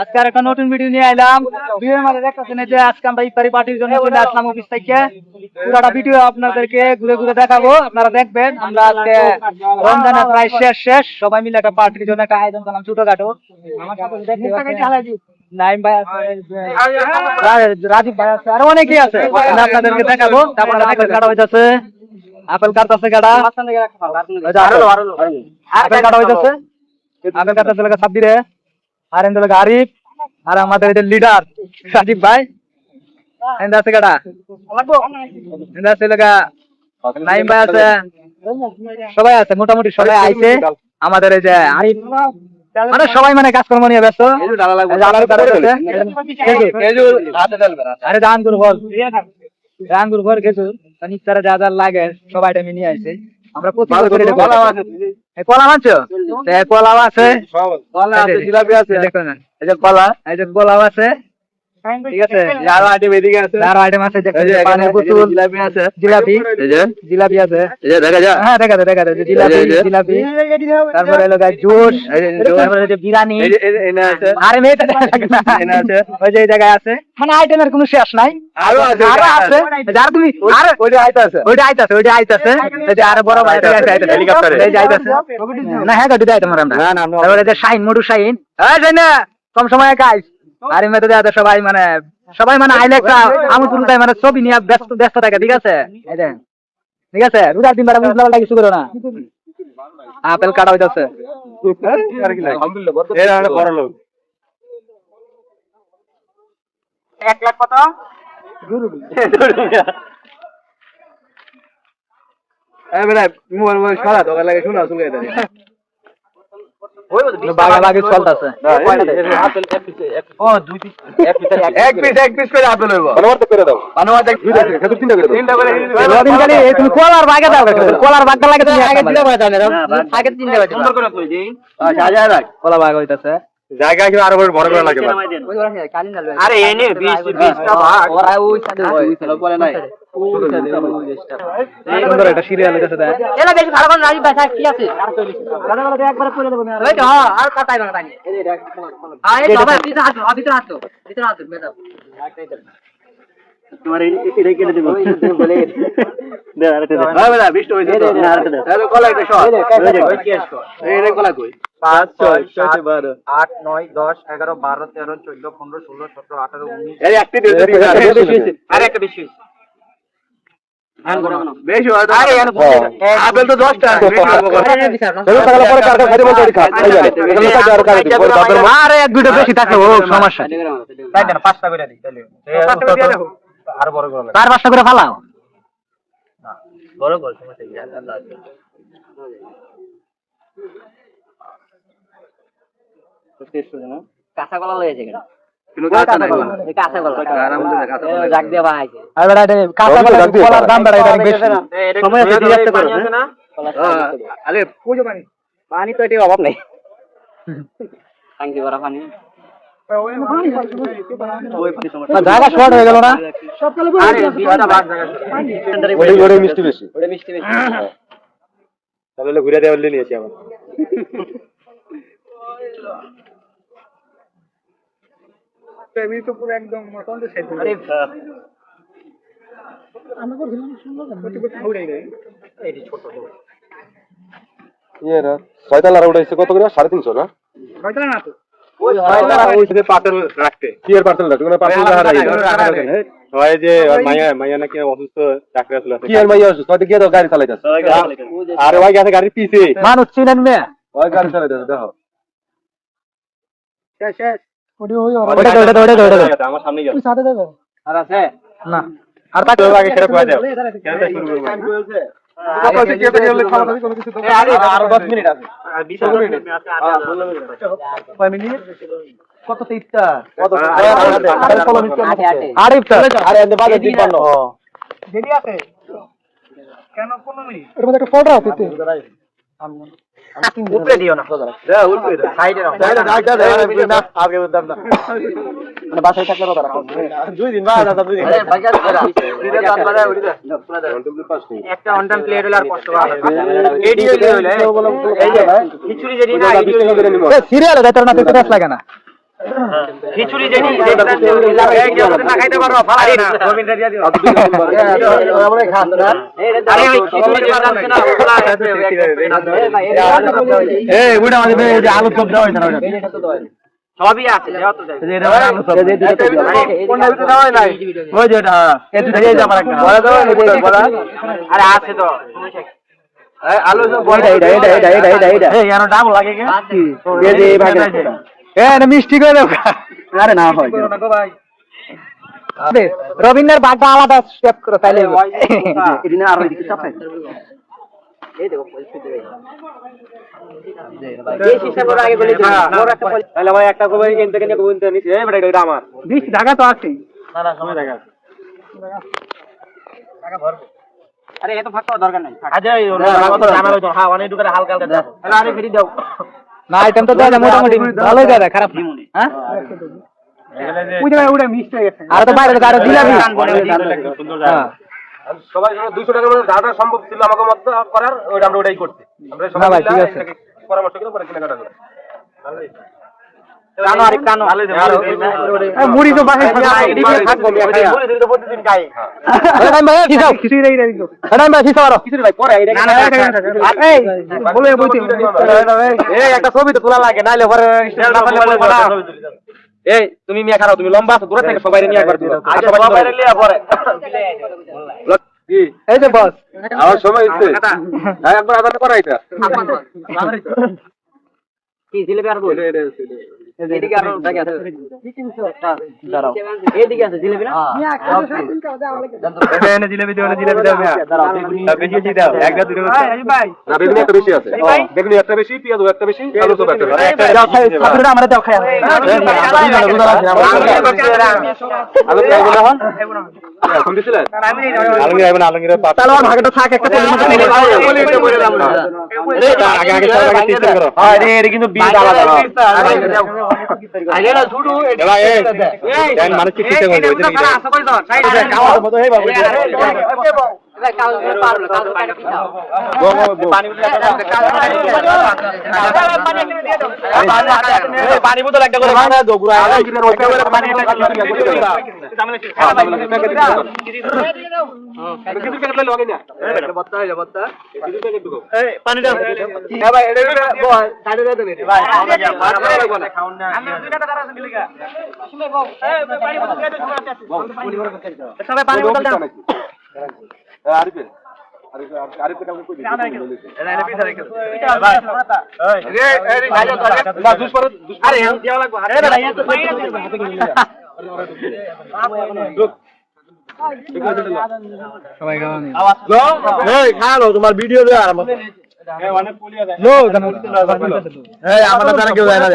আজকে আর একটা নতুন ভিডিও নিয়ে আইলাম। ভিডিওর মধ্যে দেখতেছেন যে আজকে আমরা ইফতারি পার্টির জন্য চলে আসলাম অফিস থেকে। পুরোটা ভিডিও আপনাদেরকে ঘুরে ঘুরে দেখাবো, আপনারা দেখবেন। আমরা আজকে রমজানের প্রায় শেষ, সবাই মিলে একটা পার্টির জন্য একটা আয়োজন করলাম ছোটখাটো। আমার সাথে দেখতে পাচ্ছেন নাইম ভাই আছে, রাজীব ভাই আছে, আরো অনেকেই আছে। আমরা আপনাদেরকে দেখাবো। তারপর আপেল কাটা হইতেছে, আপেল কাটতেছে কাটা, আপেল কাটা হইতেছে, আপেল কাটতেছে লাগা সাব্বিরে, আর এন্ড লাগা আরিফ, আর আমাদের এই লিডার রাজীব ভাই। এন্ড আছে কাটা এন্ড আছে লাগা নাইম ভাই আছে, সবাই আছে, মোটামুটি সবাই আইছে। আমাদের এই যে আরিফ মানে সবাই মানে কাজকর্ম নিয়ে ব্যস্ত। আরে দানগুলো বল, দানগুলো বল কিছু ইফতারে যা যা লাগে সবাই টাইমে নিয়ে আসে। আমরা কলা মানছো, কলাও আছে, জিলাপি আছে, এই যে কলা, এই যে কলাও আছে, ঠিক আছে। আরো আইটেম এদিকে আছে, আরো আইটেম আছে, পানের বোতল, জিলাপি আছে, জিলাপি আছে, হ্যাঁ দেখা যায় জিলাপি, তারপরে হলো জুস, তারপরে যে বিরিয়ানি, আরে মেয়েটা ওই যে জায়গায় আছে। মানে আইটেমের কোনো শেষ নাই, আরো আছে। যারা তুমি আরে ওইটা আইতাছে এই যে আরো বড় ভাই আছে, হেলিকপ্টারে এই যে আইতাছে না, হ্যাঁ গাড়ি আইতাম আমরা। তারপরে যে শাইন, মোটু শাইন, এই যাই না কম সময়ে কাজ। আর এমনি তো সবাই মানে আইলে একটা আমুতুলটাই মানে ছবি নিয়ে ব্যস্ত থাকে, ঠিক আছে। ঠিক আছে, রোজার দিন বেলা বুঝলা কিছু করো না। আপেল কাটা হইতাছে, এক লাখ কত মোবাইল সরা তো লাগে, শোনা শুনে বাগাবাগি চলতেছে। তুমি কলার বাগে দাও, কলার বাগটা লাগে তুমি আগে দিতে পারো, আগে চিন্তা কলা বাগ হইতেছে জায়গা কি আরো বড় করে লাগে। আরে এনে 20টা ভাগ ওরা ওই সাথে বলে নাই সুন্দর একটা সিরিয়াল হইতাছে। দেখ এলা বেশি ভালো করে রাজীব ভাই কি আছে, গানাগুলো একবার করে দেব না ওই তো। হ্যাঁ আর কাটাই না টানি আরে বাবা ভিতরে আসো ম্যাডাম তোমার এই কেটে দেব বলে দে। আরে দে হ্যাঁ বেটা বিষ্ট হইছে তো, আরে কলা একটা শট ওই কি আসো এই কলা কই 5 6 7 12 8 9 10 11 12 13 14 15 16 17 18 19 এই একটা দিয়ে দিই। আরে একটা বেশি হইছে, বেশি হয়। আরে আপেল তো 10টা আরে এক দুটো বেশি থাকলে ও সমস্যা। তাই না 5টা করে দিই তাহলে আর বড় করে 4-5টা করে ফালাও, বড় করে সমস্যা কি আল্লাহ আছে। তো টেস্ট হবে না, কাঁচা কলা লয়েছে কেন কিন্তু কাঁচা নাই, এই কাঁচা কলা আরাম করে কাঁচা কলা জাগ দিয়া ভাই। আর বড় এটা কাঁচা কলার দাম বাড়াই এটা বেশি সময় আছে, দিয়ে আসতে পারো না। আরে পুজো পানি তো এটার অভাব নাই, টাঙ্কি ভরা পানি। জায়গা শর্ট হয়ে গেল না, আরে 20টা ভাগ জায়গা ওই মিষ্টি বেশি, তাহলে ঘুরে দেওয়া নিয়েছি আবার। আমি তো পুরো একদম মটন সেট। আরে আমরা করছিলাম সুন্দর উড়াই দেয় এই ছোট এরা ছয়তলা উড়াইছে কত করে 350 না, ছয়তলা না তো ওই ছয়তলা ওই যে পাতল রাখতে কি এর পাতল রাখতে, মানে পাতল রাখা হয় যে মাইয়া নাকি অসুস্থ, চাকরি আসলে কি আর মাইয়া অসুস্থ তো গিয়ে তো গাড়ি চালাইতাছে। আরে ওই গেছে গাড়ির পিছে মানুষ চিনেন মে ওই গাড়ি চালাইতাছে দেখো শেষ ওটা আমার সামনে যাও সাথে দেবো আর আছে না আর তাকে আগে সেটা কই দাও খেলতে শুরু করব। কত আছে কি পেলে খাওয়া দাবি কোনো কিছু তো আরে আর 10 মিনিট আছে, 20 মিনিট আছে, 16 মিনিট 5 মিনিট কত তেইটা কত আরে ইফতার আরে এন্ড বাজে 52 দেরি আছে কেন 15 মিনিট এর মধ্যে একটা ফটো আছে উপরে দিও না, দাও উপরে দাও, সাইডে নাও, সাইডে দাও না আগে দাও না, মানে বাসায় থাকলে তো রাখো 2 দিন বাদ দাও 2 দিন আরে ভাই দাও ভিডিও দাও বাড়া উড়ি দাও পুরো দাও একটা অন টাইম প্লেট হলো আর কষ্ট হবে এডি হলো এই যে খিচুড়ি যদি না এডি সিরিয়াল দাও তোর না 50 লাগে না খিচুড়ি যেনি না খাইতে পারো ফালাই না গোবিন্দা দিয়া দিও আমরা খান না আরে ওই খিচুড়ি দেওয়া যাচ্ছে না ওগুলা এই ওটা আমাদের এই যে আলু চপ দেওয়া হইছে না ওটা সবই আছে দেওয়া তো যায় এটা আলু চপ কোন দিতে দেওয়া হয় নাই ওই যে এটা এই দুটো এই যে আমার একটা বড় দাও বড় আরে আছে তো আলু চপ বড় এটা এই এর দাম লাগে কি এই যে ভাই এ না মিষ্টি করে দাও আরে না হয় আরে রবীন্দ্রের বাগটা আলাদা স্টেপ করে তাইলে এদিনে আর ওই দিকে চাপাই এই দেখো পরিস্থিতি এই সিস্টেম আগে বলে দিই বড় একটা তাহলে ভাই একটা কবে এখান থেকে নিয়ে কোনটা নিছি এই বেটা এটা আমার 20 টাকা তো আছে না না সময় টাকা টাকা ভরবো আরে এত ফাঁকা দরকার নাই আজে জানা লইতো হ্যাঁ অনেক দোকানে হালকা হালকা দাও তাহলে আরে ফ্রি দাও না আইটেম তো দাও মোটামুটি ভালোই দাও খারাপ না হ্যাঁ ওটা মিস হয়ে গেছে আর তো বাইরে আরো জিলাপি হ্যাঁ সবাই 200 টাকার মধ্যে দাদা সম্ভব ছিল আমাকে মত করার ওইটা আমরা ওটাই করতে আমরা সবাই ঠিক আছে পরামর্শ করে পরে কিনা কাটা করে কানো আরে কানো মুড়ি তো বাসে থাকবো মুড়ি তো প্রতিদিন খাই আরে ভাই কি দাও কিছু নাই দিও আরে ভাই কি সরো কিছু ভাই পরে এটা এই বলে বলতে এই একটা ছবি তো তোলা লাগে নাইলে পরে স্টেজ না পারলে বলবো না এই তুমি মিয়া খারাপ তুমি লম্বা আছো দূরে থেকে সবাইরে নিয়ে একবার দিও আজ সবাইরে নিয়ে পরে এই যে বস আমার সময় হচ্ছে একবার আদান করা এটা কি জিলেবি আর বল এদিকে আর জায়গা আছে দাঁড়াও এদিকে আছে জিলেবি না এটা এনে জিলেবি দাও মিয়া দাঁড়াও বেশি বেশি দাও একটা দুটো ভাই না বেগুনি একটা বেশি আছে বেগুনি একটা বেশি পেঁয়াজ একটা বেশি আলু সব একটা বেশি দাও খাই আপনারা আমরা দাও খাই আলু খাই বলা হন কোন দিছিলেন আলুঙ্গি আইবেন আলুঙ্গির পাতা তাহলে আমার ভাগটা থাক একটা আগে আগে সব আগে সিস্টেম করো হ্যাঁ এটা কিন্তু বিল আলাদা আইলে না ছুটু ভাই এই দেন মানে কি সিস্টেম হইছে ওইদিকে আশা করি তো সাইড খাওয়ার মতো হেই বাবু পানি বোতল একটা করে পানি দাও গুড়া পানি কিছু প্যাকেট লইলো আগে না বত্তা হই যা বত্তা কিছু প্যাকেট ঢুকো এই পানি দাও হ্যাঁ ভাই এটা বল সাইডে দাও নি ভাই খাওন না আমি দুইটা টাকা আছে দিলিগা এই পানি বোতল দিয়ে দাও সবাই পানি বোতল দাও আরিফে আরিফে কালকে কই দিছি এটা এনে পিছা রেখে ভাই এই ভাই না জুস করে আরে দেওয়া লাগবে আরে ভাই এত সবাই গাওয়া এই খালো তোমার ভিডিও দে আর নো জানো এই আমরা জানা কেউ জানা